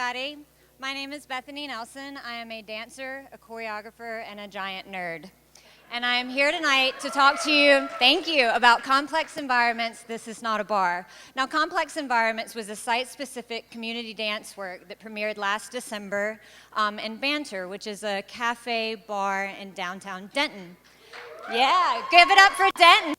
everybody. My name is Bethany Nelson. I am a dancer, a choreographer, and a giant nerd. And I am here tonight to talk to you, thank you, about Complex Environments, This Is Not a Bar. Now, Complex Environments was a site-specific community dance work that premiered last December in Banter, which is a cafe, bar in downtown Denton. Yeah, give it up for Denton.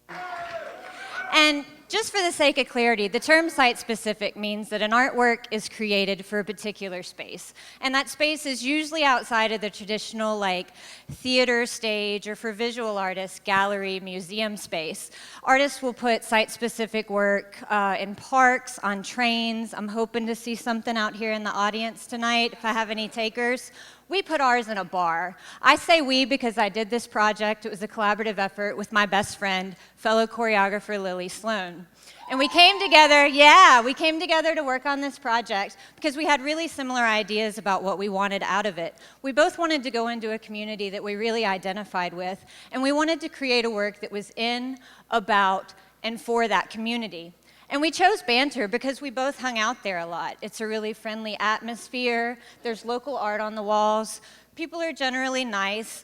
And just for the sake of clarity, the term site-specific means that an artwork is created for a particular space. And that space is usually outside of the traditional, like, theater stage, or for visual artists, gallery, museum space. Artists will put site-specific work in parks, on trains. I'm hoping to see something out here in the audience tonight, if I have any takers. We put ours in a bar. I say we because I did this project. It was a collaborative effort with my best friend, fellow choreographer Sloan. And we came together, we came together to work on this project because we had really similar ideas about what we wanted out of it. We both wanted to go into a community that we really identified with, and we wanted to create a work that was in, about, and for that community. And we chose Banter because we both hung out there a lot. It's a really friendly atmosphere. There's local art on the walls. People are generally nice.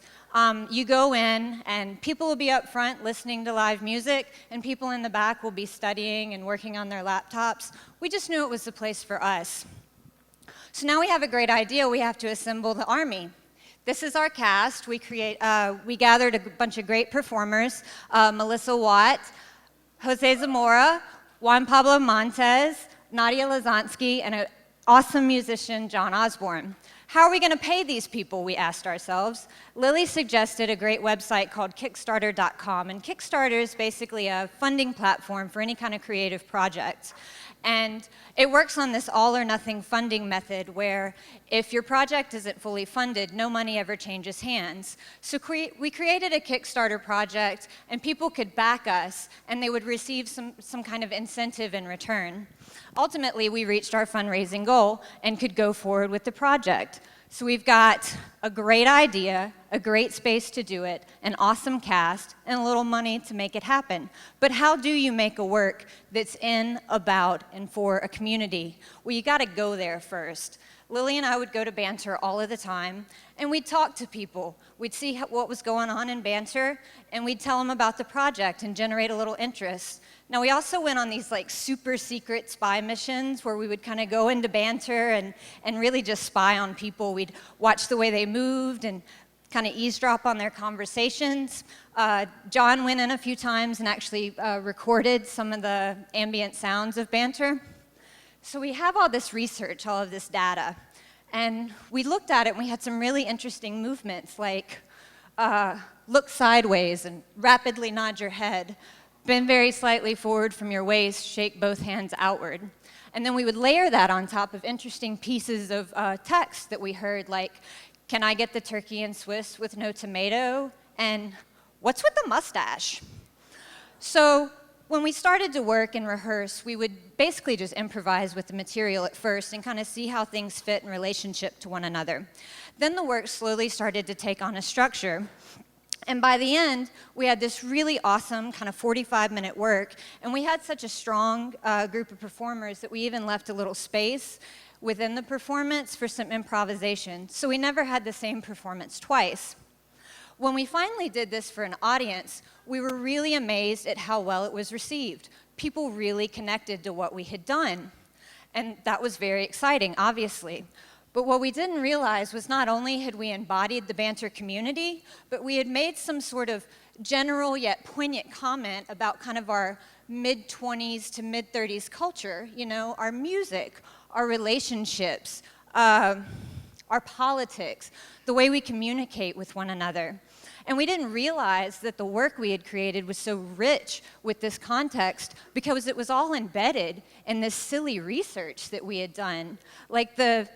You go in, and people will be up front listening to live music, and people in the back will be studying and working on their laptops. We just knew it was the place for us. So now we have a great idea. We have to assemble the army. This is our cast. We gathered a bunch of great performers, Melissa Watt, Jose Zamora, Juan Pablo Montes, Nadia Lazansky, and an awesome musician, John Osborne. How are we going to pay these people, we asked ourselves. Lily suggested a great website called Kickstarter.com, and Kickstarter is basically a funding platform for any kind of creative project. And it works on this all-or-nothing funding method where if your project isn't fully funded, no money ever changes hands. So we created a Kickstarter project, and people could back us, and they would receive some kind of incentive in return. Ultimately, we reached our fundraising goal and could go forward with the project. So we've got a great idea, a great space to do it, an awesome cast, and a little money to make it happen. But how do you make a work that's in, about, and for a community? Well, you gotta go there first. Lily and I would go to Banter all of the time, and we'd talk to people. We'd see what was going on in Banter, and we'd tell them about the project and generate a little interest. Now, we also went on these like super secret spy missions where we would kind of go into Banter and really just spy on people. We'd watch the way they moved and kind of eavesdrop on their conversations. John went in a few times and actually recorded some of the ambient sounds of Banter. So we have all this research, all of this data, and we looked at it and we had some really interesting movements like look sideways and rapidly nod your head, bend very slightly forward from your waist, shake both hands outward. And then we would layer that on top of interesting pieces of text that we heard, like, can I get the turkey and Swiss with no tomato? And what's with the mustache? So when we started to work and rehearse, we would basically just improvise with the material at first and kind of see how things fit in relationship to one another. Then the work slowly started to take on a structure. And by the end, we had this really awesome kind of 45-minute work, and we had such a strong group of performers that we even left a little space within the performance for some improvisation. So we never had the same performance twice. When we finally did this for an audience, we were really amazed at how well it was received. People really connected to what we had done. And that was very exciting, obviously. But what we didn't realize was not only had we embodied the Banter community, but we had made some sort of general yet poignant comment about kind of our mid-20s to mid-30s culture, you know, our music, our relationships, our politics, the way we communicate with one another. And we didn't realize that the work we had created was so rich with this context because it was all embedded in this silly research that we had done. Like the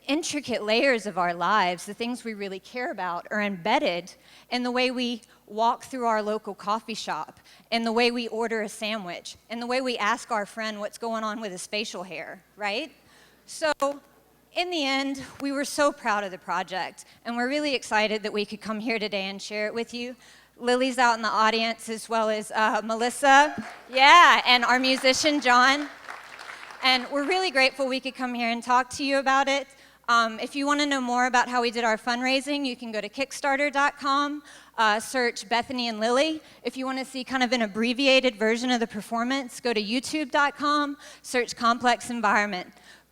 intricate layers of our lives, the things we really care about, are embedded in the way we walk through our local coffee shop, in the way we order a sandwich, in the way we ask our friend what's going on with his facial hair, right? So in the end, we were so proud of the project, and we're really excited that we could come here today and share it with you. Lily's out in the audience, as well as Melissa, and our musician, John. And we're really grateful we could come here and talk to you about it. If you want to know more about how we did our fundraising, you can go to Kickstarter.com, search Bethany and Lily. If you want to see kind of an abbreviated version of the performance, go to YouTube.com, search Complex Environment.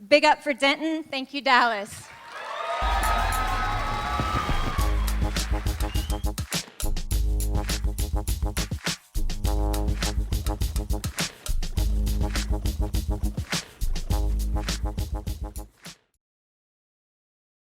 Big up for Denton. Thank you, Dallas.